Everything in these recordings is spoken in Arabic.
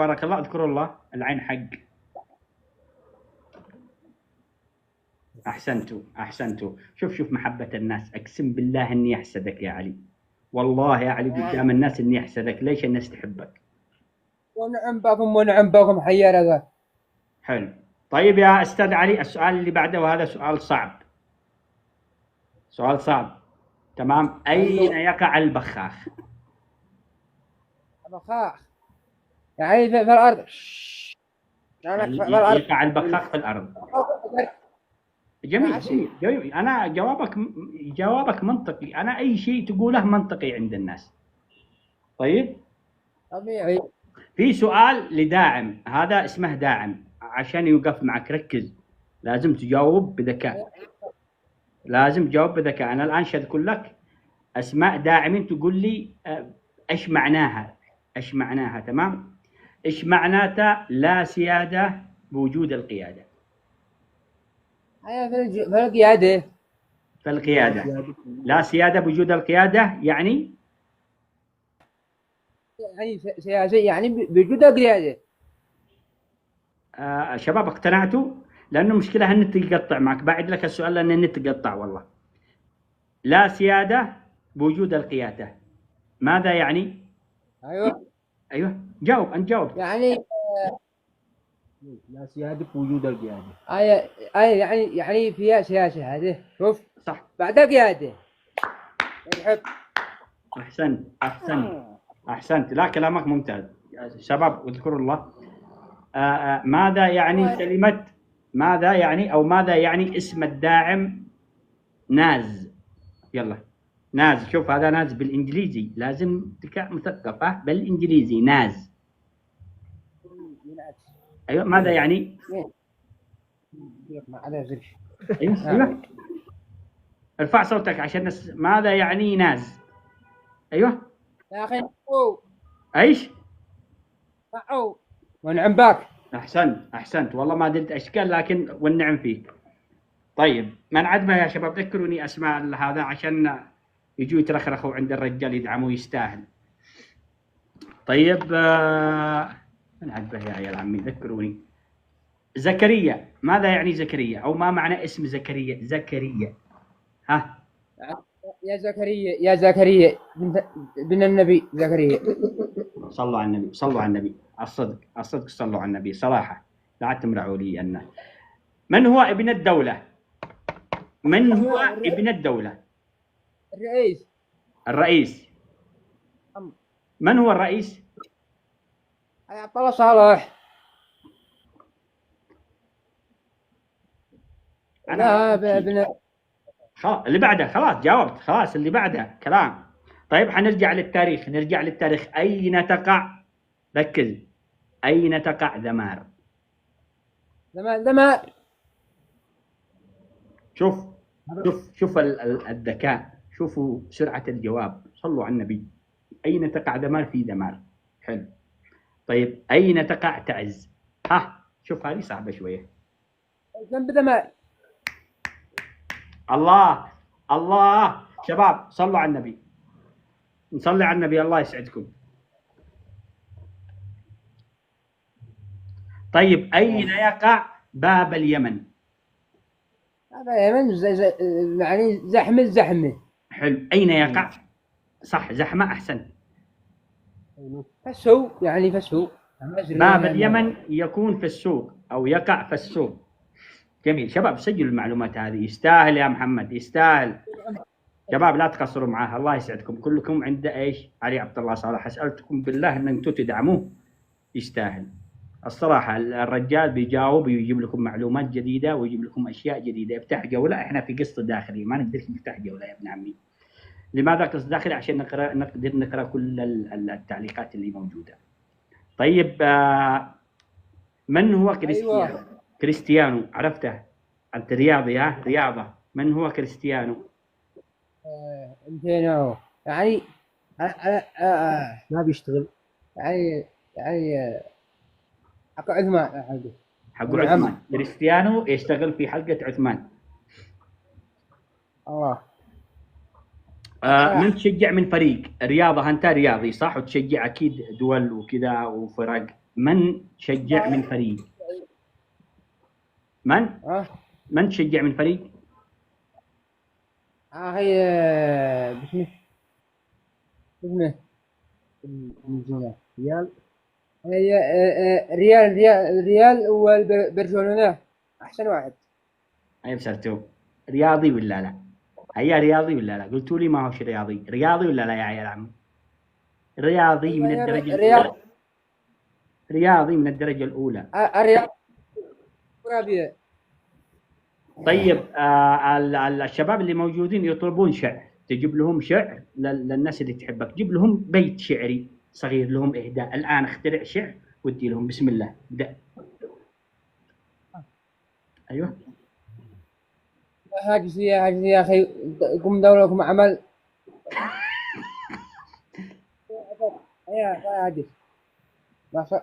بارك الله. اذكروا الله، العين حق. احسنتوا. شوف محبة الناس، اقسم بالله اني احسدك يا علي، والله يا علي قدام الناس اني احسدك. ليش؟ الناس تحبك. ونعم بكم حيا. حلو. طيب يا استاذ علي، السؤال اللي بعده، وهذا سؤال صعب. تمام. اين يقع البخاخ؟ بخاخ يعني في الارض. يقع البخاخ في الارض. جميل. انا جوابك منطقي. انا اي شيء تقوله منطقي عند الناس. طيب، طبيعي. في سؤال لداعم، هذا اسمه داعم، عشان يوقف معك ركز، لازم تجاوب بذكاء. انا الان شذكر لك اسماء داعمين، تقول لي ايش معناها. تمام. ايش معناته لا سيادة بوجود القيادة؟ في القيادة. لا سيادة بوجود القيادة يعني سياسي، يعني بوجود القيادة. شباب اقتنعتوا؟ لأنه مشكلة النت يقطع معك. بعد لك السؤال لأن النت قطع والله. لا سيادة بوجود القيادة ماذا يعني؟ أيوه جاوب، أنت جاوب. يعني لا سيادة بوجود القيادة. يعني فيها سياسة هذه. شوف صح. بعد القيادة. أحسنت. لا كلامك ممتاز. شباب اذكروا الله. ماذا يعني كلمة، ماذا يعني اسم الداعم ناز؟ يلا ناز. شوف هذا ناز بالإنجليزي، لازم تكون مثقفة بالإنجليزي. ناز. أيوة، ماذا يعني؟ أيوة. ارفع صوتك عشان ماذا يعني ناز؟ أيوة يا أخي ايش؟ ونعم باك. احسنت والله ما درت اشكال، لكن والنعم فيك. طيب، من عدمه يا شباب ذكروني اسماء هذا عشان يجوا يترخرخوا عند الرجال، يدعموا، يستاهل. طيب، من عدمه يا عيال عمي ذكروني. زكريا، ماذا يعني زكريا؟ او ما معنى اسم زكريا؟ ها؟ يا زكريا بن النبي زكريا. صلوا على النبي. الصدق صلوا على النبي صراحة، لا تمرعوا لي أنه. من هو ابن الدولة؟ الرئيس. من هو الرئيس؟ عبد الله صالح. اللي بعده خلاص جاوبت، خلاص اللي بعده كلام. طيب حنرجع للتاريخ. أين تقع، ركز، أين تقع ذمار؟ شوف الذكاء، شوفوا سرعة الجواب، صلوا على النبي. أين تقع ذمار؟ في ذمار. حلو. طيب أين تقع تعز؟ شوف هذه صعبة شوية. جنب ذمار. الله شباب صلوا على النبي، نصلي على النبي، الله يسعدكم. طيب أين يقع باب اليمن؟ يعني زحمة. حلو. أين يقع؟ صح، زحمة. أحسن. في السوق، يعني في السوق. باب اليمن يكون في السوق أو يقع في السوق. جميل. شباب سجلوا المعلومات هذه، يستاهل يا محمد، يستاهل. شباب لا تقصروا معاه، الله يسعدكم. كلكم عند ايش؟ علي عبد الله صالح. اسالتكم بالله ان انتم تدعموه، يستاهل الصراحه. الرجال بيجاوب ويجيب لكم معلومات جديده ويجيب لكم اشياء جديده. يفتح جوله، احنا في قسط داخلي ما نقدر نفتح جوله يا ابن عمي. لماذا قسط داخلي؟ عشان نقدر نقرا كل التعليقات اللي موجوده. طيب، من هو كريستيانو؟ أيوة. كريستيانو عرفته، انت رياضي. رياضه. من هو كريستيانو؟ يعني ما بيشتغل. يعني حق عثمان. حق عثمان. كريستيانو يشتغل في حلقة عثمان. من تشجع من فريق رياضة؟ أنت رياضي صح، وتشجع أكيد دول وكذا وفرق. من تشجع من فريق؟ من من تشجع من فريق؟ اخي باسمه ريال. هي ريال وبرشلونة احسن واحد. أي بسرتو رياضي ولا لا؟ هيا رياضي ولا لا؟ قلتوا لي ما هوش رياضي، رياضي ولا لا يا عيال عمي؟ رياضي من الدرجة الأولى. رياضي من الدرجة الأولى. الرياض رابية. طيب الشباب اللي موجودين يطلبون شعر، تجيب لهم شعر للناس اللي تحبك، جيب لهم بيت شعري صغير لهم إهداء، الآن اخترع شعر ودي لهم، بسم الله ابدأ. أيوه. هاجسي يا أخي، قم دوركم عمل. يا هاجس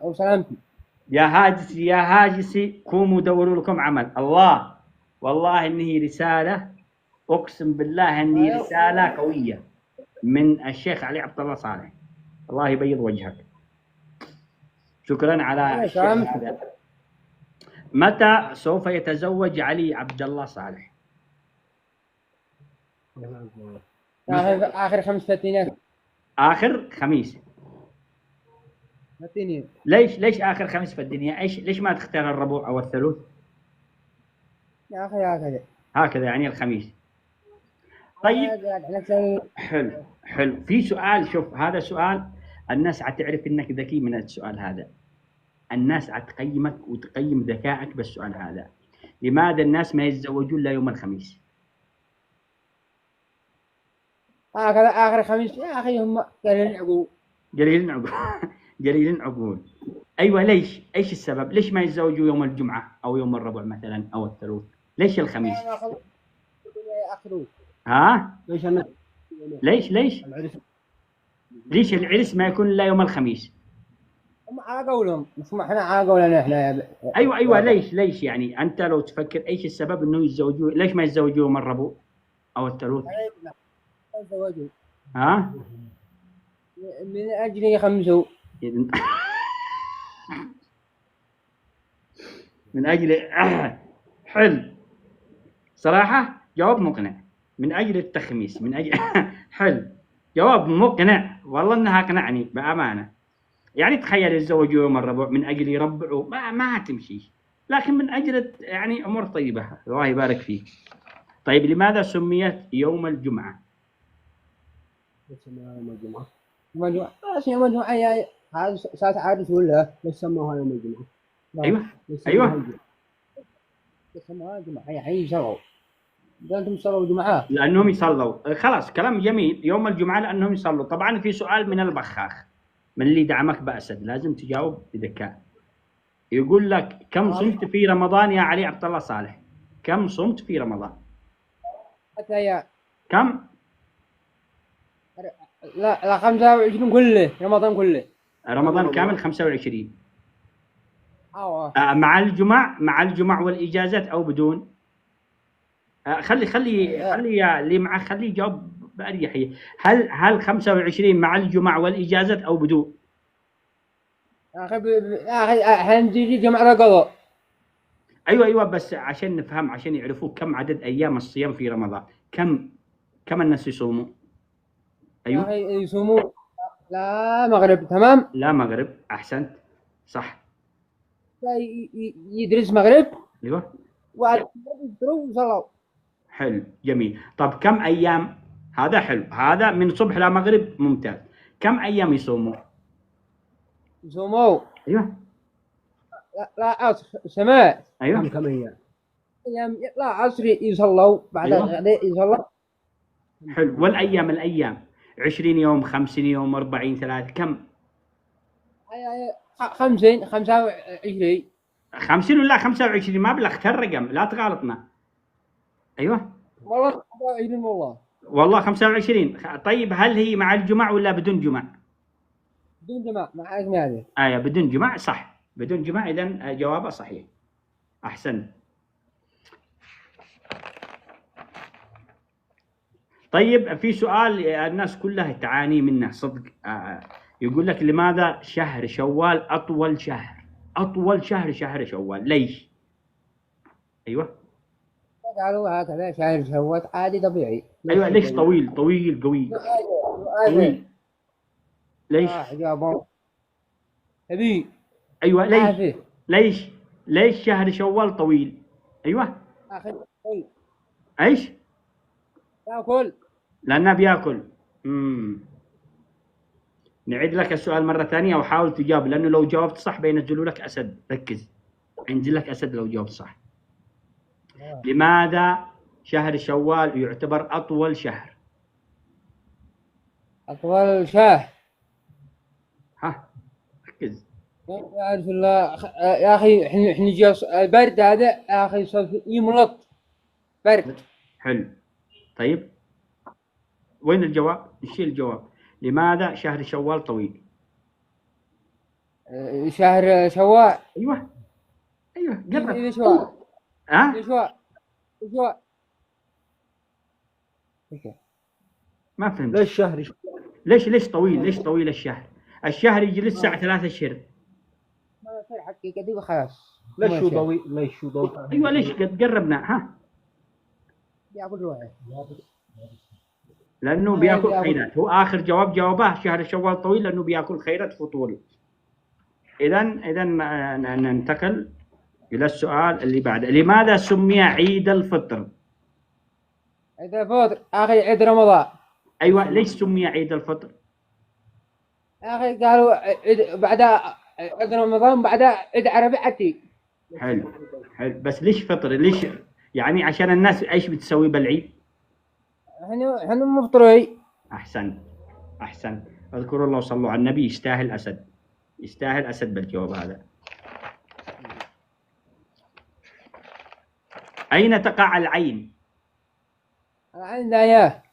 وسلامتي. يا هاجسي قوموا دوروا لكم عمل. الله والله إنه رسالة، أقسم بالله إنه رسالة قوية من الشيخ علي عبد الله صالح، الله يبيض وجهك. شكرا على الشيخ هذا. متى سوف يتزوج علي عبد الله صالح؟ آخر 5 ثلاثينات. آخر خميس. ثلاثينات. ليش آخر خميس في الدنيا؟ ليش ما تختار الربوع أو الثلوث؟ يا أخي هكذا. هكذا يعني الخميس. طيب حلو. في سؤال، شوف هذا سؤال الناس حتعرف إنك ذكي من السؤال هذا. الناس حتقيمك وتقيم ذكائك بالسؤال هذا. لماذا الناس ما يتزوجون إلا يوم الخميس؟ هكذا آخر خميس يا أخي، هم قليلين عقول. أيوة ليش؟ إيش السبب؟ ليش ما يتزوجوا يوم الجمعة أو يوم الربع مثلا أو الثلوث؟ ليش الخميس؟ ها؟ ليش العرس ما يكون إلا يوم الخميس؟ هم على قولهم، مش احنا على قولنا احنا. ايوه ليش يعني انت لو تفكر ايش السبب انه يتزوجوا، ليش ما يتزوجوا يوم الربوع او الثلوث؟ ها؟ من اجل يخمسوا. من اجل حلو صراحة جواب مقنع. من اجل التخميس، من اجل حلو جواب مقنع، والله انها اقنعني بامانة. يعني تخيل يتزوجوا يوم الربوع من اجل يربعوا، ما تمشي، لكن من اجل يعني امور طيبه، الله يبارك فيك. طيب لماذا سميت يوم الجمعه؟ يوم الجمعه يا هذا ساعه عارف ولا ليش سموها يوم الجمعه؟ ايوه سموها الجمعه يا حي شروا. انتم تصلوا الجمعه لانهم يصلوا، خلاص كلام جميل. يوم الجمعه لانهم يصلوا. طبعا في سؤال من البخاخ، من اللي دعمك بأسد، لازم تجاوب بذكاء. يقول لك كم صمت في رمضان يا علي عبد الله صالح؟ كم صمت في رمضان؟ كم؟ لا 25 كله، رمضان كله. رمضان كامل 25. أوه. مع الجمع والإجازات أو بدون؟ خلي اللي معه خليه يجاوب بأريحية. هل 25 مع الجمع والإجازات أو بدون؟ يا أخي حنجي جمع قضاء. أيوة بس عشان نفهم، عشان يعرفوا كم عدد أيام الصيام في رمضان، كم الناس يصوموا؟ أيوة. يا أخي يصوموا لا مغرب. تمام. لا مغرب، أحسنت صح. يدرس مغرب. أيوة. ويدروا وصلوا. حلو جميل. طب كم أيام؟ هذا حلو، هذا من صبح لمغرب ممتاز. كم أيام يصوموا؟ أيوة. لا عصر سماء. أيوة. كم أيام؟ لا عصر يصلوا بعد الغداء. أيوة. يصلوا. حلو. والأيام 20 يوم، 50 يوم، 40، 3 كم؟ 50 25. 50 ولا 25؟ ما بلغت الرقم، لا تغالطنا. أيوة. والله 25 والله 25. طيب هل هي مع الجمع ولا بدون جمع؟ بدون جمع. مع هذه. بدون جمع صح، بدون جمع، إذا جوابه صحيح. أحسن. طيب في سؤال الناس كلها تعاني منه صدق، يقول لك لماذا شهر شوال أطول شهر؟ أطول شهر شهر شوال، ليش؟ أيوه قالوا هكذا شهر شوال عادي طبيعي. أيوه، ليش طويل طويل قوي طويل؟ ليش؟ جابوا أبي أيوه ليش؟ عافية ليش شهر شوال طويل؟ أيوه أخي طيب إيش؟ تاكل. لأنه بياكل. نعيد لك السؤال مرة ثانية وحاول تجاوب، لأنه لو جاوبت صح بينزلوا لك أسد. ركز، ينزل لك أسد لو جاوبت صح. لماذا شهر شوال يعتبر أطول شهر؟ أطول شهر. ها ركز. ما أعرف الله يا أخي، إحنا جا البرد هذا يا أخي صار يملط برد. حلو. طيب وين الجواب؟ نشيل الجواب. لماذا شهر شوال طويل؟ شهر شوال. أيوه قرب. إذا شوال. ها؟ إذا شوال. ما فهمت. ليش شهر ليش طويل؟ ليش طويل الشهر؟ الشهر يجلس ساعة 3 أشهر. ما يصير حقيقة دي وخلاص. ليش شو ضوي؟ ليش شو ضوي؟ أيوه ليش قد قربنا. ها؟ ياكل روحه. لأنه بياكل خيرات. هو آخر جواب جاوبه شهر شوال طويل لأنه بياكل خيرات فطول. إذا ننتقل إلى السؤال اللي بعده. لماذا سمي عيد الفطر؟ عيد الفطر أخي عيد رمضان. أيوة ليش سمي عيد الفطر؟ أخي قالوا بعد عيد رمضان بعد عيد عربي عتيق. حلو بس ليش فطر؟ ليش يعني عشان الناس ايش بتسوي بالعيد؟ احنا مفطرين. احسن اذكروا الله وصلوا على النبي. يستاهل اسد بالجواب هذا. اين تقع العين؟ العين لا ياه.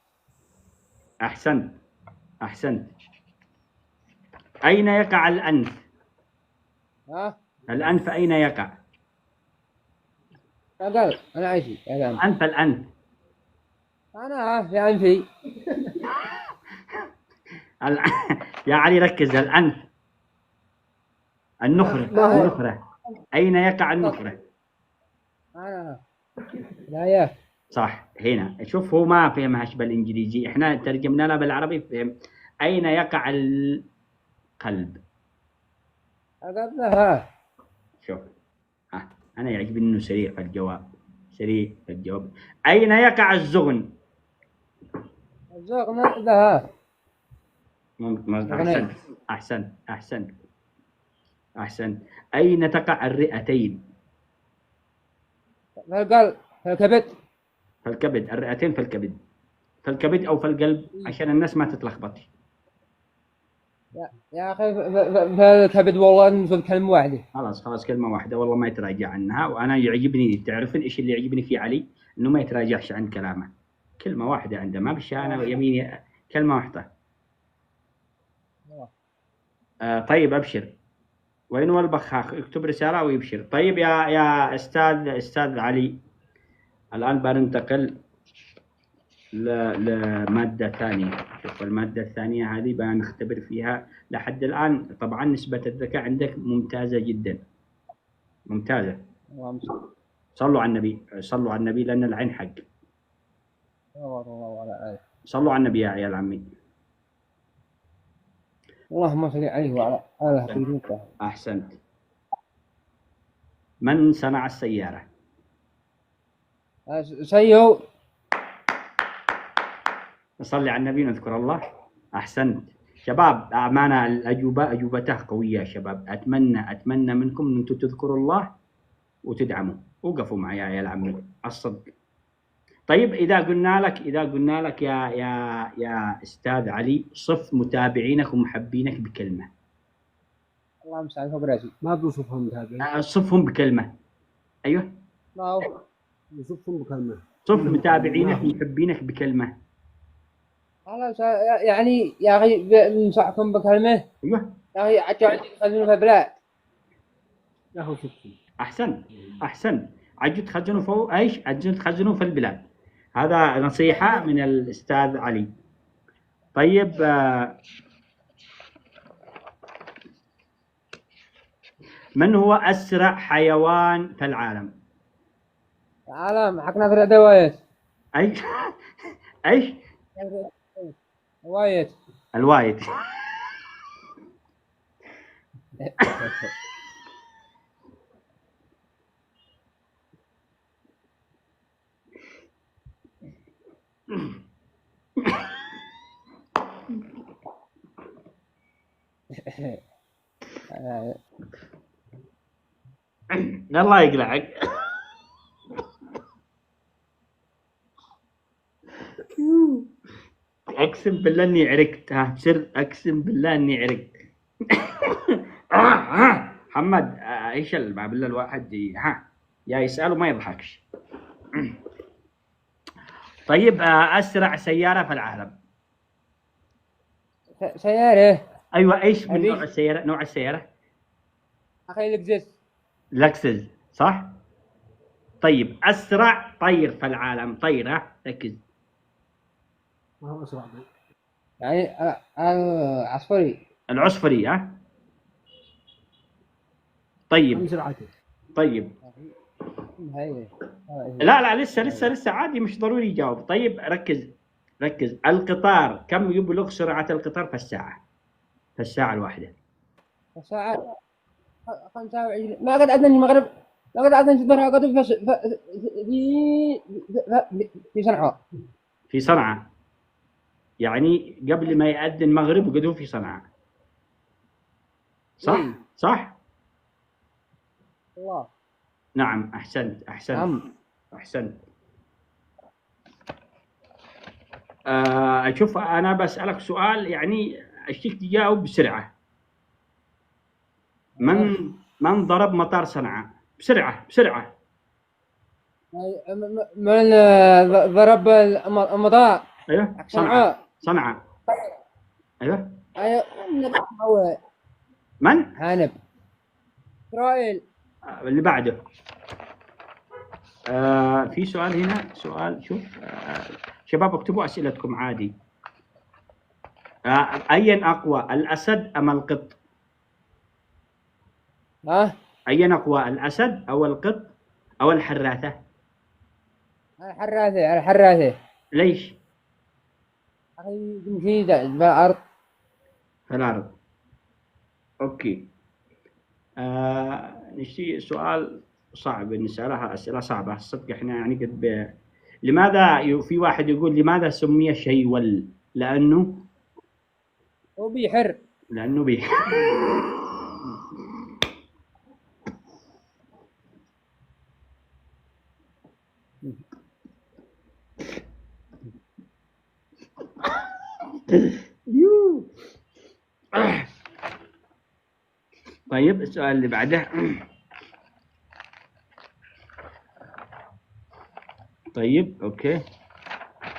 احسنت. اين يقع الانف؟ ها؟ الانف اين يقع؟ قال انا عايشي يا الانف انا في انفي. يا علي ركز. الانف النخرة اين يقع النخرة؟ انا لا ياه. صح. هنا شوف هو ما فهمهاش بالانجليزي، احنا ترجمنا لها بالعربي. فهم اين يقع القلب؟ قبلها شوف انا يعجبني انه سريع في الجواب. اين يقع الزغن؟ الزغن لها. احسنت. اين تقع الرئتين؟ في القلب. في الكبد. الرئتين في الكبد او في القلب عشان الناس ما تتلخبط. يا اخي في الكبد والله في كلمه واحده. خلاص كلمه واحده والله ما يتراجع عنها. وانا يعجبني، تعرفين ايش اللي يعجبني في علي؟ انه ما يتراجعش عن كلامه. كلمه واحده عنده، ما بالشانه ويميني كلمه واحده. طيب ابشر. وين هو البخاخ؟ اكتب رساله ويبشر. طيب يا استاذ علي، الان بننتقل لمادة ثانية. شوف المادة الثانية هذه بنختبر فيها. لحد الآن طبعا نسبة الذكاء عندك ممتازة جدا. ممتازة. صلوا على النبي لأن العين حق. صلوا على النبي يا عيال عمي. اللهم صل عليه وعلى آله. أحسنت. من صنع السيارة؟ سيو. نصلي على النبي نذكر الله. أحسنت شباب. أمانة أجوبته قوية يا شباب. أتمنى منكم أن أنتم تذكروا الله وتدعموا. وقفوا معي يا عيال عمي الصدق. طيب إذا قلنا لك يا أستاذ علي صف متابعينك ومحبينك بكلمة. اللهم صل على براسي. ما بوصفهم متابعين. صفهم بكلمة. أيوه. وصفهم بكلمة. صف متابعينك ومحبينك بكلمة. خلاص يعني يا أخي ننصحكم بكلمة. أيوه. يا أخي عجوا تخزنوا في بلاد. يا أخي صفهم. أحسن. عجوا تخزنوا فوق إيش؟ عجوا تخزنوا في البلاد. هذا نصيحة من الأستاذ علي. طيب من هو أسرع حيوان في العالم؟ العالم حقنا في الروايات. أي أيش؟ روايات. الوايد. الله يقلعك. اقسم بالله اني عرقت، ها سر، اقسم بالله اني عرقت. محمد ايش بالله الواحد ها يا يسأله ما يضحكش. طيب اسرع سيارة في العالم. سيارة. ايوه ايش من أبي. نوع السيارة؟ نوع السيارة أخي لكزس. لكسس صح. طيب اسرع طير في العالم، طير ها ركز. ما هو اسرع بي. يعني عصفوري. العصفري ها. طيب كم سرعته؟ طيب هاي. لا لسه عادي، مش ضروري يجاوب. طيب ركز القطار كم يبلغ سرعة القطار في الساعة؟ في الساعة الواحدة. ساعة 25. ما قد أذن المغرب. ما قد أذن الظهر قد في صنعاء. في صنعاء، يعني قبل ما يأذن المغرب وقد هو في صنعاء. صح؟ إيه. صح؟ الله. نعم أحسنت نعم. أحسنت. أشوف أنا بسألك سؤال يعني أشتيك تجاوب بسرعة. من ضرب مطار صنعاء؟ بسرعة. من ضرب المطار. أيوه صنعاء. أيوه أيوه. من؟ حانب. إسرائيل. اللي بعده. في سؤال هنا، سؤال شوف شباب اكتبوا أسئلتكم عادي. أين أقوى الأسد أم القط؟ ها؟ أين أقوى الأسد أو القط أو الحراثة؟ الحراثة. ليش؟ أخي تمشي بالأرض. في الأرض. أوكي. نشتي سؤال صعب نسألها، أسئلة صعبة الصدق. إحنا يعني لماذا في واحد يقول لماذا سمي شيول؟ لأنه وبيحر. لأنه بي. طيب السؤال اللي بعده. طيب اوكي.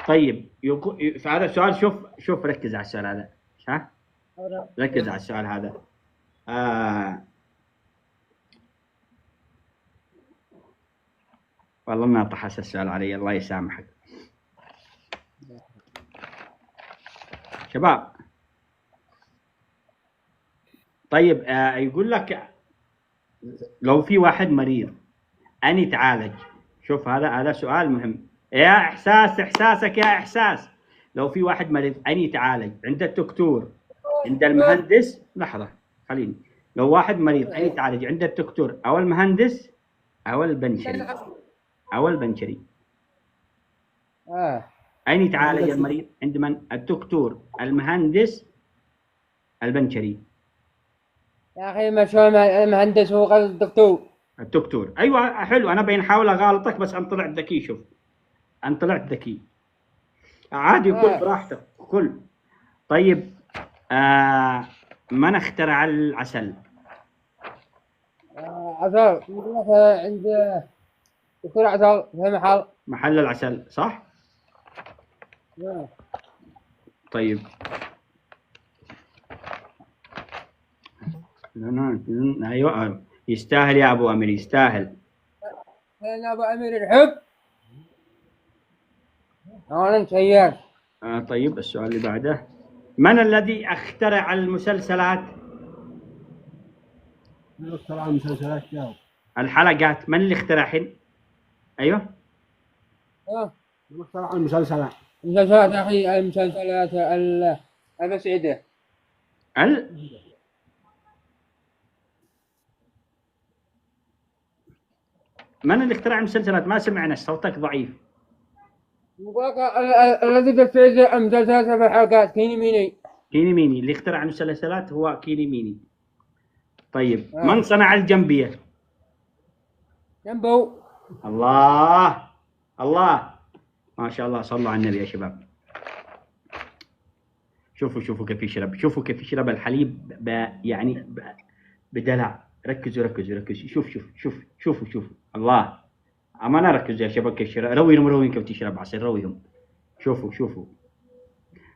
طيب فهذا السؤال، شوف ركز على السؤال هذا. ها ركز على السؤال هذا. والله ما طحس السؤال علي، الله يسامحك شباب. طيب يقول لك لو في واحد مريض أن يتعالج. شوف هذا سؤال مهم يا إحساسك يا إحساس. لو في واحد مريض أن يتعالج عند الدكتور، عند المهندس، لحظة خليني. لو واحد مريض أن يتعالج عند الدكتور أو المهندس أو البنشري أين يتعالج المريض؟ عند من؟ الدكتور، المهندس، البنشري. يا أخي ما شو المهندس هو قال الدكتور. أيوة حلو، أنا بنحاول أغالطك بس أنا طلعت ذكي. شوف أنا طلعت ذكي عادي. كل براحتك كل. طيب من اخترع العسل؟ عسل عند دكتور عسل في محل العسل صح؟ طيب ايوه يستاهل يا ابو امير، يستاهل. انا ابو امير الحب. انا سيار. طيب السؤال اللي بعده. من الذي اخترع المسلسلات؟ من اخترع المسلسلات جاوب. الحلقات، من اللي اخترعهن؟ ايوه. من اخترع المسلسلات؟ المسلسلات يا أخي، المسلسلات المسعدة. ال من اللي اخترع المسلسلات؟ ما سمعنا، صوتك ضعيف. الذي بيفرز المسلسلات في الحلقات كيني ميني. كيني ميني اللي اخترع المسلسلات هو كيني ميني. طيب آه. من صنع الجنبية؟ جنبو. الله الله، ما شاء الله، صلوا على النبي يا شباب. شوفوا كيف يشرب، شوفوا كيف يشرب الحليب يعني بدلع. ركزوا. شوفوا الله. أمانة ركزوا يا شباب كيف يشرب. رويهم كيف تشرب عصير، رويهم. شوفوا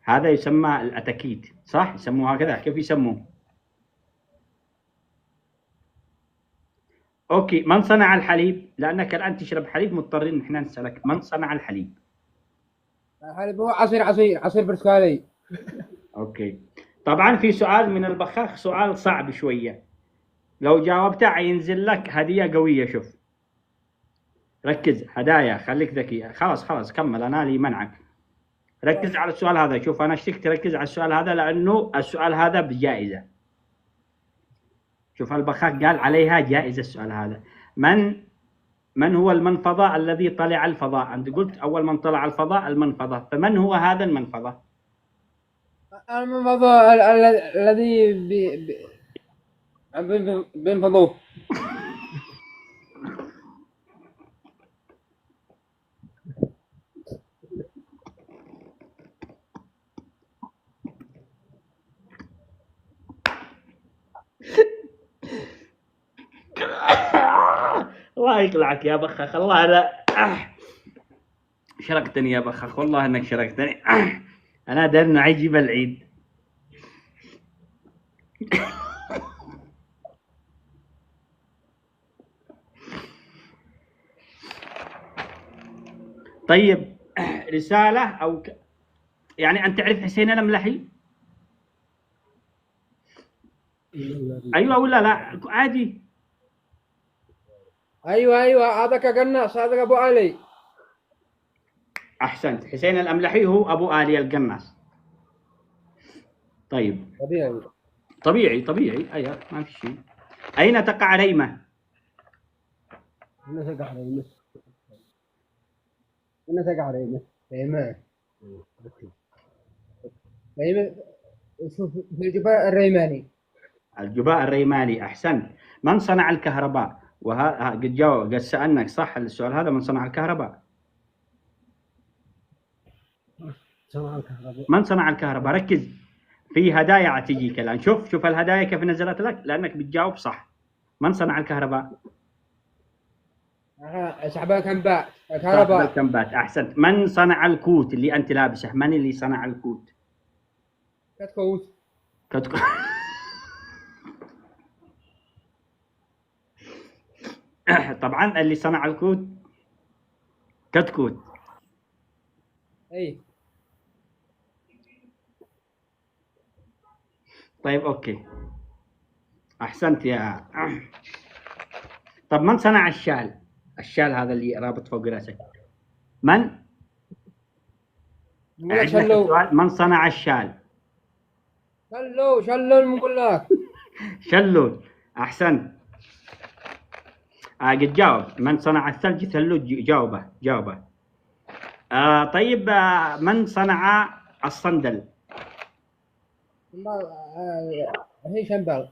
هذا يسمى الأتاكيت، صح؟ يسموه هكذا، كيف يسموه؟ اوكي، من صنع الحليب؟ لانك الان تشرب حليب، مضطرين ان احنا نسالك من صنع الحليب؟ الحليب هو عصير برتقالي. اوكي، طبعا في سؤال من البخاخ، سؤال صعب شويه، لو جاوبته ينزل لك هديه قويه. شوف، ركز، هدايا، خليك ذكي. خلاص كمل، انا لي منعك. ركز على السؤال هذا. شوف انا اشتكت، تركز على السؤال هذا لانه السؤال هذا بجائزه. شوف البخاخ قال عليها جائزه السؤال هذا. من هو المنفضة الذي طلع الفضاء؟ أنت قلت أول من طلع الفضاء المنفضة، فمن هو هذا المنفضة؟ المنفضة الذي بينفضوه. الله يقلعك يا بخاخ، الله لا. شرقتني يا بخاخ، والله انك شرقتني. انا درنا عجيب العيد. طيب رسالة او يعني انت تعرف حسين الملحي؟ ايوه ولا لا؟ عادي. ايوه هذاك قناص، هذاك ابو علي. احسنت، حسين الاملحي هو ابو آلي القناص. طيب طبيعي، ايوه ما في شيء. اين تقع ريمة؟ من تقع ريمة؟ ريمان. شوف في الجبال الريماني. الجباء الريماني، احسنت. من صنع الكهرباء؟ قد جاوب، قد سألناك صح السؤال هذا، من صنع الكهرباء؟ صنع الكهرباء. من صنع الكهرباء؟ ركز، في هدايا تجيك الان. شوف الهدايا كيف نزلت لك لانك بتجاوب صح. من صنع الكهرباء؟ صاحب الكنبات صاحب الكهرباء. الكنبات، احسنت. من صنع الكوت اللي انت لابسه؟ من اللي صنع الكوت؟ كتكوت. كتكوت. طبعا اللي صنع الكوت كتكوت. اي طيب اوكي، احسنت يا. طب من صنع الشال هذا اللي رابط فوق راسك؟ من؟ من صنع الشال؟ شلو نقول لك. شلول، احسنت. قد جاوب. من صنع الثلج؟ ثلوج. جاوبه. طيب من صنع الصندل؟ هي شنبال.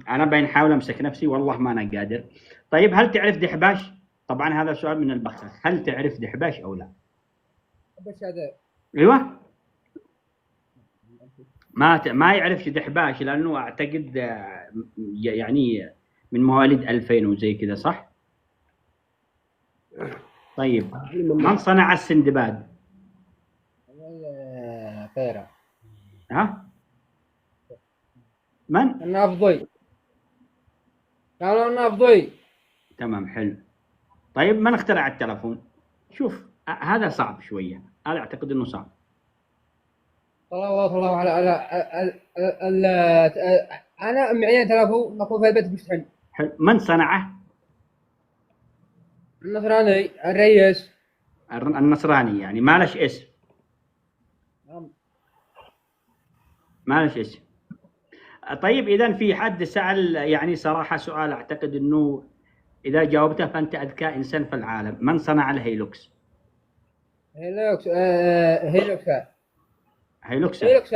انا بنحاول امسك نفسي، والله ما انا قادر. طيب هل تعرف دحباش؟ طبعا هذا سؤال من البخاخ، هل تعرف دحباش او لا؟ بس هذا ايوه. ما يعرفش دحباش لانه اعتقد يعني من مواليد 2000 وزي كذا، صح؟ طيب من صنع السندباد؟ طيرة. ها؟ من؟ النافضي. كانوا النافضي. تمام، حلو. طيب من اخترع التلفون؟ شوف هذا صعب شوية. هذا اعتقد انه صعب. صلى الله على انا معين تلافو نقول في البيت مستحيل. حلو. من صنعه؟ النصراني الرئيس. النصراني، يعني ما لش اسم. ما لش اسم. طيب اذا في حد سأل يعني صراحة سؤال اعتقد انه اذا جاوبته فانت اذكى انسان في العالم. من صنع الهيلوكس؟ هيلوكس هيلوكس. هيلوكس.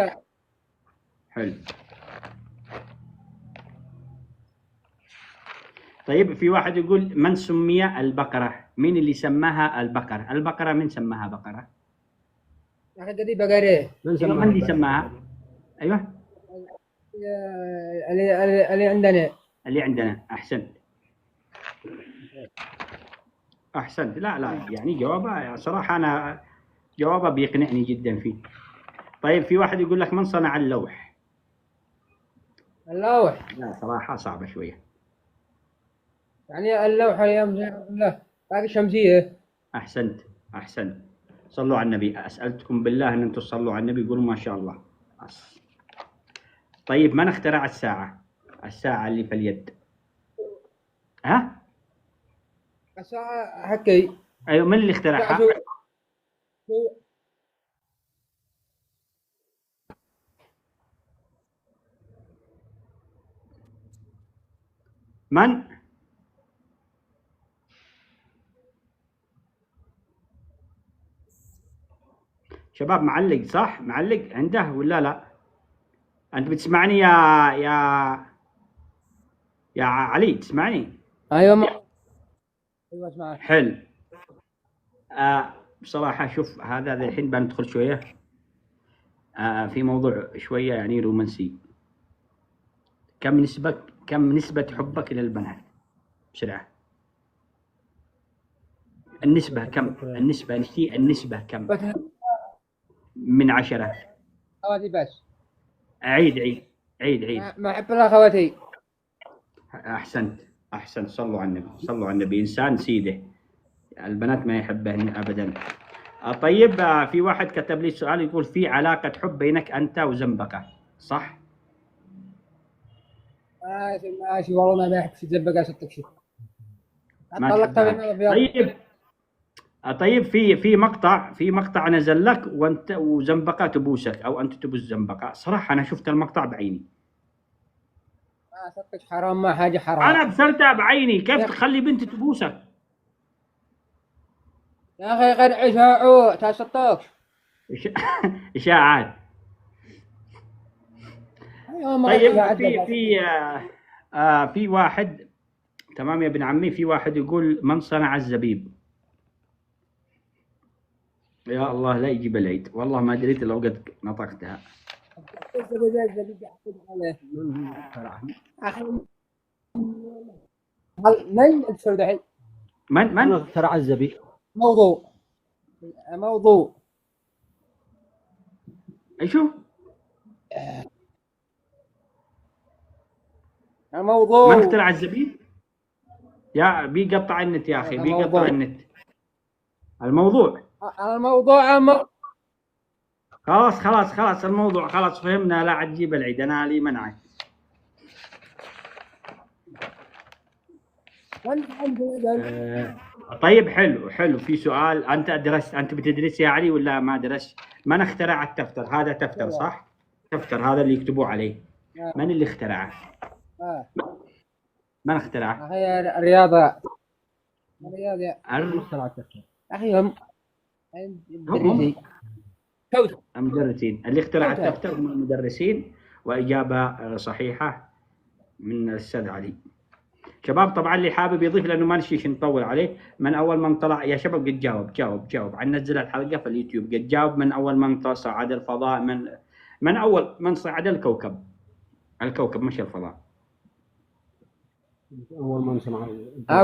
حلو. طيب في واحد يقول من سمي البقرة؟ مين اللي سماها البقرة؟ البقرة من سماها بقرة؟ يا اخي دي بقريه. من اللي سماها؟ ايوه اللي عندنا. اللي عندنا. احسنت. احسنت. لا يعني جوابه صراحة انا جوابه بيقنعني جدا فيه. طيب في واحد يقول لك من صنع اللوح؟ اللوح لا صراحة صعبة شوية. يعني اللوحة يا لا باقي شمسية. احسنت. احسنت. صلوا على النبي. اسالتكم بالله ان انتم تصلوا على النبي قولوا ما شاء الله. طيب من اخترع الساعة؟ الساعة اللي في اليد. ها؟ الساعة حكي. ايوه من اللي اخترعها؟ من؟ شباب معلق صح؟ معلق عنده ولا لا؟ انت بتسمعني يا علي تسمعني؟ ايوه ايوه اسمعك. حلو. بصراحة شوف هذا الحين بندخل شوية في موضوع شوية يعني رومانسي. كم نسبة حبك للبنات؟ بسرعة. النسبة كم؟ النسبة كم؟ من 10. خواتي بس. عيد. ما احب الا خواتي. أحسنت. صلوا على النبي. إنسان سيده. البنات ما يحبهن أبدا. طيب في واحد كتب لي سؤال يقول في علاقة حب بينك أنت وزنبقة صح؟ ماشي والله ما بحب زنبقة ستك شيء. طيب في مقطع نزل لك وانت وزنبقة تبوسك او انت تبوس زنبقة. صراحة انا شفت المقطع بعيني. ستك حرام ما حاجة حرام. انا بصرتها بعيني. كيف تخلي بنت تبوسك؟ يا اخي غير اشاعات تستوك. اشاعات. طيب في واحد تمام يا ابن عمي. في واحد يقول من صنع الزبيب؟ يا الله لا يجيب العيد. والله ما دريت لو قد نطقتها. من اكثر دحين؟ من اخترع الزبيب؟ موضوع ايشو؟ موضوع. من اخترع الزبيب؟ يا بيقطع النت يا اخي بيقطع النت. الموضوع خلاص الموضوع خلاص فهمنا. لا تجيب العيد انا لي منعك. طيب حلو. في سؤال. انت بتدرس يا علي ولا ما درست؟ من اخترع التفتر؟ هذا تفتر صح؟ تفتر هذا اللي يكتبوا عليه. من اللي اخترعه؟ من اخترعه؟ اخي الرياضة. اخترع التفكير. اخي هم المدرسين. اللي اخترع التفتر هم المدرسين. واجابة صحيحة من الاستاذ علي. شباب طبعا اللي حابب يضيف لانه ما نشيش نطول عليه. من اول من طلع يا شباب قد جاوب عن نزل الحلقه في اليوتيوب. قد جاوب من اول من صعد الفضاء. من اول من صعد الكوكب مش الفضاء. اول من صنع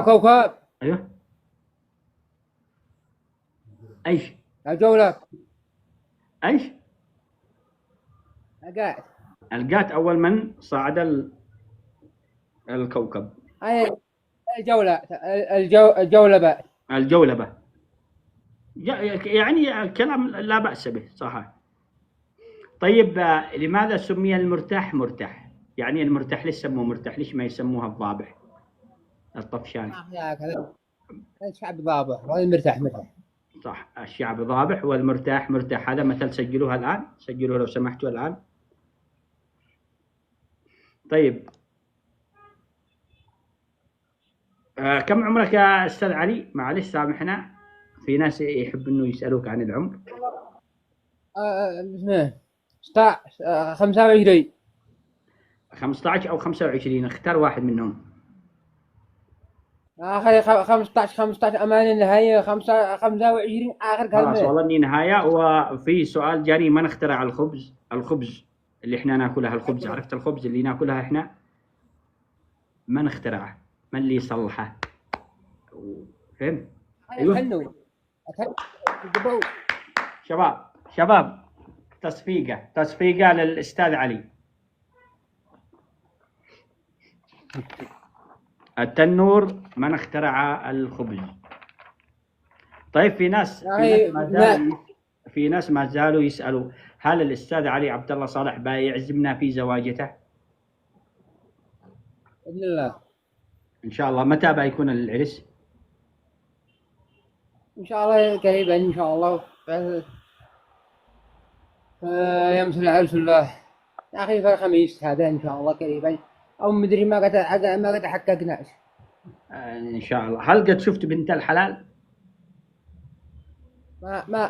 كوكب. ايوه ايش؟ الجولة. ايش؟ القات اول من صعد الكوكب. الجولة. الجولبة. يعني كلام لا بأس به صح. طيب لماذا سمي المرتاح مرتاح؟ يعني المرتاح ليش سموه مرتاح؟ ليش ما يسموها الضابح الطفشان؟ يا كذا الشعب ضابح والمرتاح مرتاح. صح، الشعب ضابح والمرتاح مرتاح. هذا مثل سجلوها الآن، سجلوه لو سمحتوا الآن. طيب كم عمرك يا أستاذ علي؟ معلش سامحنا، في ناس يحب إنه يسألوك عن العمر. اسمه 16 25. 15 أو 25، اختار واحد منهم. اخي 15 امان النهايه 25 اخر خلاص كلمه. والله إني نهاية. وفي سؤال جاني، من اخترع الخبز؟ الخبز اللي إحنا ناكلها، الخبز، عرفت الخبز اللي ناكلها إحنا؟ من اخترعه؟ من اللي صلحه؟ فهمت؟ أيوه شباب تصفيقة للأستاذ علي. التنور من اخترع الخبز؟ طيب في ناس ما زالوا يسألوا، هل الأستاذ علي عبد الله صالح بيعزمنا في زواجته؟ باذن الله إن شاء الله. متى بيكون العرس؟ ان شاء الله قريبا ان شاء الله. يوم العرس الله يا اخي في الخميس هذا ان شاء الله قريبا، او مدري ما قد حققناش. إن شاء الله. هل قد شفت بنت الحلال؟ ما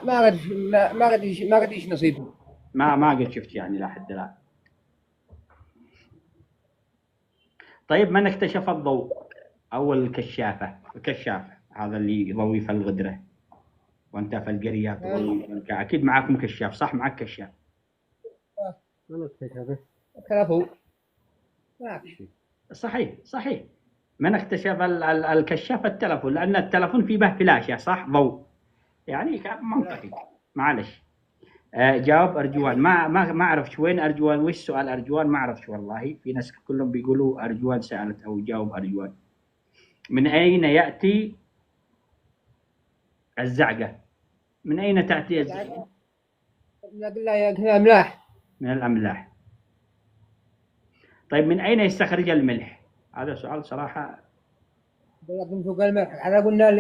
قد ايش نصيبه. ما قد شفت يعني لحد الآن. طيب من اكتشف الضوء أو الكشافة؟ هذا اللي يضوي في الغدرة وانت في القريات تضوي. أكيد معاكم كشاف، صح؟ معك كشاف. من اكتشفه؟ كلفوا صحيح. من اكتشف الكشاف؟ التلفون، لأن التلفون فيه به فلاشة، صح؟ ضوء، يعني كان منطقي. معلش. جاوب أرجوان. ما أعرف وين أرجوان، وش سؤال أرجوان؟ ما أعرف والله. في ناس كلهم بيقولوا أرجوان سألت أو جاوب أرجوان. من أين يأتي الزعقة؟ من أين تأتي الزعقة؟ من الأملاح. طيب من أين يستخرج الملح؟ هذا سؤال صراحة. من سوق الملح. احنا قلنا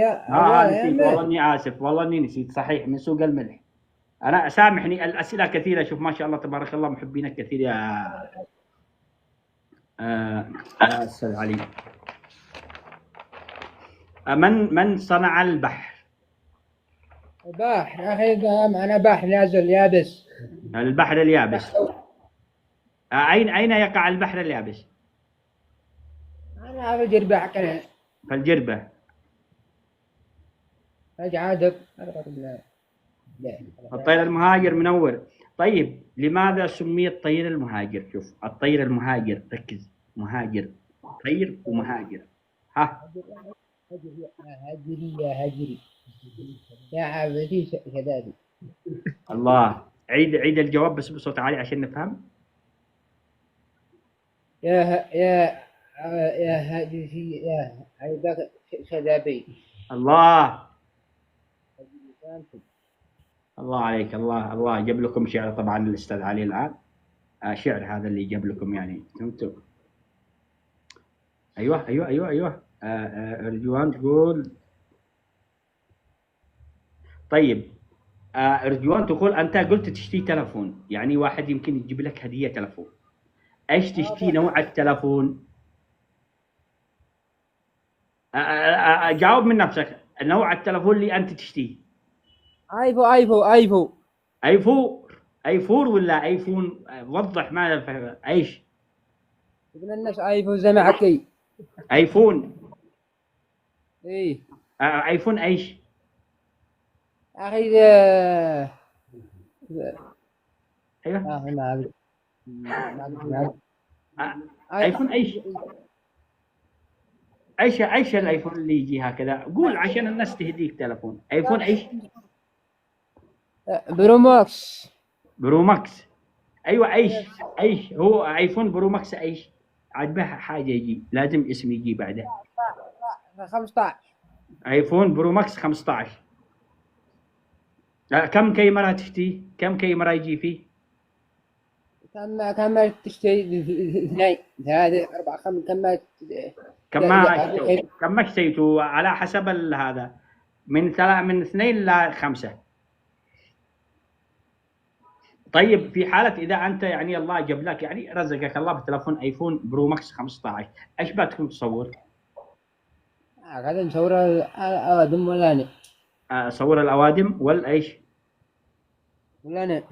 نسيت والله، إني آسف والله إني نسيت. صحيح، من سوق الملح. أنا سامحني، الأسئلة كثيرة. شوف ما شاء الله تبارك الله، محبينك كثير يا أستاذ علي. من صنع البحر؟ البحر يا اخي معنا بحر نازل يابس. البحر اليابس. أين يقع البحر اليابس؟ أنا في الجربة حقنا. في الجربة. عادب. الطير المهاجر منور. طيب لماذا سمي الطير المهاجر؟ شوف الطير المهاجر، ركز، مهاجر، طير ومهاجر. ها هاجري يا عبدي شدادي. الله. عيد الجواب بس بصوت عالي عشان نفهم. يا هاجري يا عبدك شدابي. الله عليك. الله جاب لكم شعر طبعا الأستاذ علي الآن. شعر هذا اللي جاب لكم، يعني فهمتوا؟ أيوه. أرجوان تقول. طيب أرجوان تقول أنت قلت تشتري تلفون، يعني واحد يمكن يجيب لك هدية تلفون. إيش تشتري؟ نوع التلفون. جاوب من نفسك. نوع التلفون اللي أنت تشتريه. ايفون ولا ايفون؟ وضح. ما ايش ابن الناس ايفون زي ما حكي. ايفون. ايه ايفون ايش اخي؟ ايوه ما ايفون ايش الايفون اللي يجي هكذا؟ قول عشان الناس تهديك تلفون. ايفون ايش؟ برو ماكس. ايوه. ايش هو ايفون برو ماكس؟ ايش عجبه حاجه يجي، لازم اسم يجي بعده. 15 ايفون برو ماكس 15. كم كاميرا تشتي؟ كم كاميرا يجي فيه؟ كم ما تشتري اثنين ثلاثة أربعة خمسة كم ما اشتريتوا على حسب هذا، من 2 ل5. طيب في حالة إذا أنت يعني الله جاب لك يعني رزقك الله بتلفون أيفون برو ماكس 15، إيش بتكون تصور؟ قاعد نصور الأوادم ولا أنا صور الأوادم ولا إيش؟ ولا أنا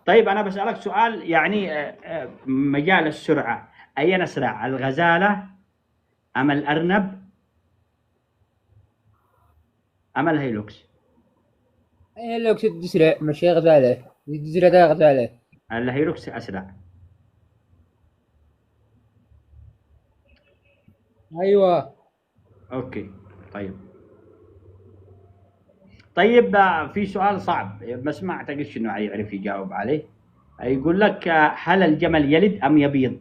طيب أنا بسألك سؤال يعني مجال السرعة، أين أسرع، الغزالة أم الأرنب أم الهيلوكس؟ أي لو كنت تسرع مشي غزالة تسرع ده غزالة الهيلوكس أسرع. أيوة. أوكي طيب في سؤال صعب بس ما أعتقد إنه يعرف يجاوب عليه. يقول لك هل الجمل يلد أم يبيض؟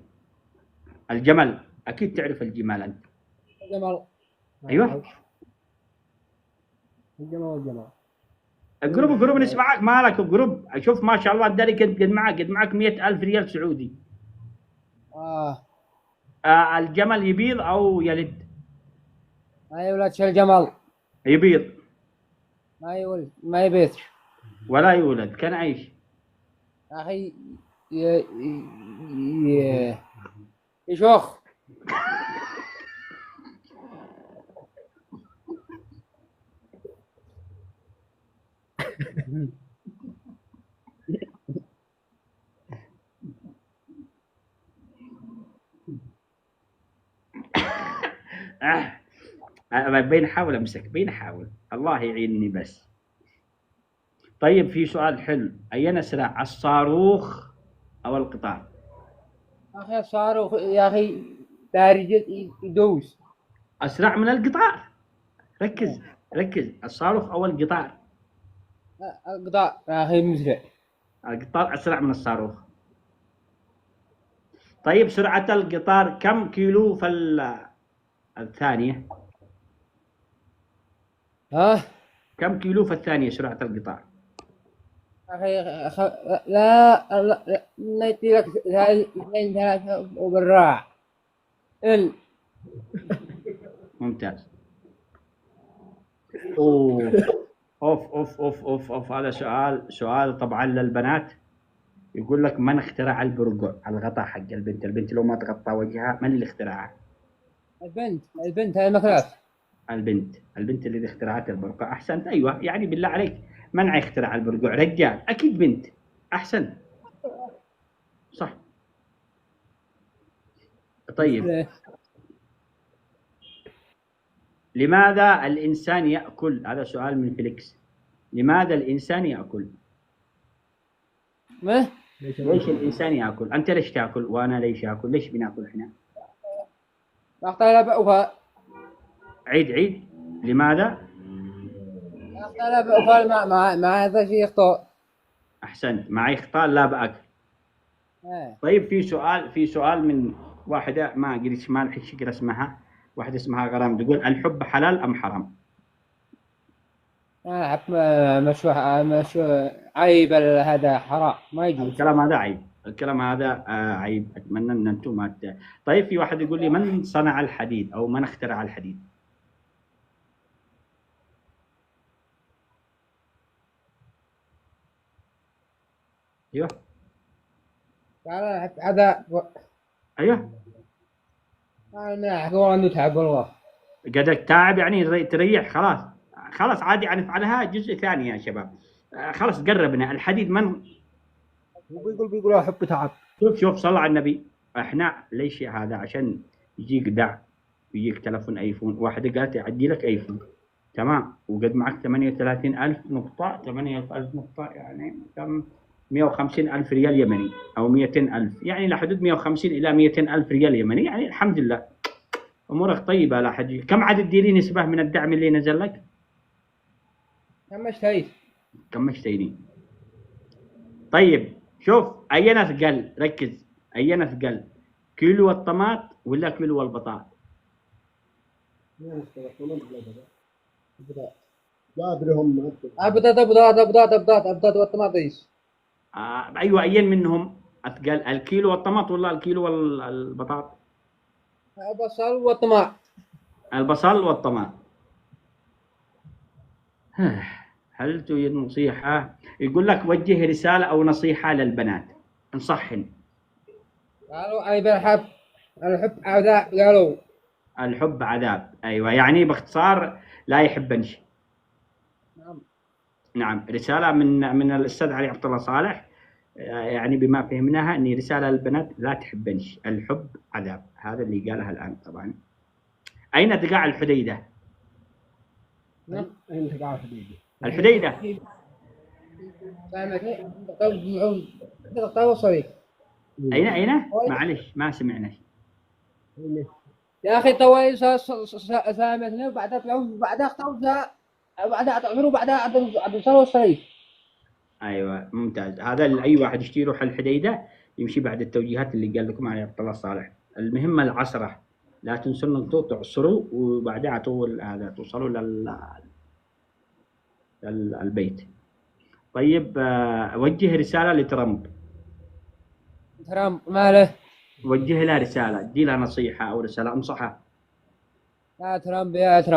الجمل أكيد تعرف الجمال أنت. جمال. أيوه. الجمال. جروب نسمعك مالك جروب، شوف ما شاء الله الدري قد معك 100,000 ريال سعودي. الجمل يبيض أو يلد؟ ما يولد شو الجمل. يبيض. ما يولد ما يبيض. ولا يولد كان عايش. أخي يشوخ. بينحاول أمسك بينحاول الله يعينني بس. طيب في سؤال حلو، أين أسرع الصاروخ أو القطار؟ أخي الصاروخ يا أخي دارج يدوس. أسرع من القطار. ركز الصاروخ أو القطار؟ القطار يا أخي مسرع. القطار أسرع من الصاروخ. طيب سرعة القطار كم كيلو في الثانية؟ كم كيلو في الثانية سرعة القطار؟ أخي لا نأتي لك اثنين ثلاثة وبالراع ممتاز. أوف هذا سؤال طبعا للبنات. يقول لك من اخترع البرقع، الغطاء حق البنت لو ما تغطى وجهها من اللي اخترعها؟ البنت هاي مكلاف. البنت اللي اخترعت البرقع. أحسنت. أيوة يعني بالله عليك من يخترع البرقع؟ رجال أكيد بنت. أحسنت صح. طيب لماذا الإنسان يأكل؟ هذا سؤال من فيليكس. لماذا الإنسان يأكل؟ ليش الإنسان يأكل؟ أنت ليش تأكل وأنا ليش أكل؟ ليش بناكل إحنا؟ أختار بأوفا. عيد لماذا؟ أختار بأوفا مع هذا شيء يخطأ. أحسنت مع إخطاء لا بأكل. طيب في سؤال من واحدة ما قريت ما الحين شكر اسمها، واحدة اسمها غرام، تقول الحب حلال أم حرام؟ مشروع عيب هذا حرام ما يجوز. الكلام هذا عيب. أتمنى أن أنتم ما طيب في واحد يقول لي من صنع الحديد أو من اخترع الحديد؟ أيوه هذا أيوه. أنا أحكوا أنه تعب والله. قدك تعب يعني تريح خلاص عادي نفعلها جزء ثاني يا شباب. خلاص قربنا الحديد من بيقول أحب تعب. شوف صلى على النبي. احنا ليش هذا عشان يجيك دع يجيك تلفون ايفون. واحدة قالت يعدي لك ايفون تمام وقد معك 38,000 نقطة. 8,000 نقطة يعني كم؟ 150,000 ريال يمني او 200,000 يعني لحدود 150 الى 200,000 ريال يمني. يعني الحمد لله امورك طيبة. لا حد. كم عدد ديري نسبة من الدعم اللي نزل لك؟ كم اشتريت؟ طيب شوف أين أثقل؟ ركز أين أثقل؟ كيلو الطماط ولا كيلو البطاط؟ ما ادري هم ابطات والطماطيش. ايوه، ايين منهم اثقل، الكيلو والطماط ولا الكيلو والبطاط؟ البصل والطماط. البصل والطماط. هل تريد نصيحة؟ يقول لك وجه رسالة أو نصيحة للبنات، انصحهن. قالوا أي بالحب، الحب عذاب قالوا. الحب عذاب، أيوة، يعني باختصار لا يحبنش. نعم. نعم، رسالة من الأستاذ علي عبد الله صالح، يعني بما فهمناها أن رسالة للبنات لا تحبنش، الحب عذاب، هذا اللي قالها الآن طبعا. أين تقع الحديدة؟ نعم. انت قاعد حبيبي. الحديدة. أين؟ معلش ما سمعنا. يا أخي توي سامتني وبعدها تعود بعدها بعدها تعملوا بعدها عدل صار وصلي. ايوه ممتاز، هذا اي واحد يشتري يروح الحديده يمشي بعد التوجيهات اللي قال لكم علي عبد الله صالح. المهم العصره، لا تنسوا انكم تعصروا وبعدها هذا توصلوا للبيت. طيب، وجه رساله لترامب. ترامب ماله؟ وجه له رساله، ادي له نصيحه او رساله انصحه. يا ترامب يا ترامب.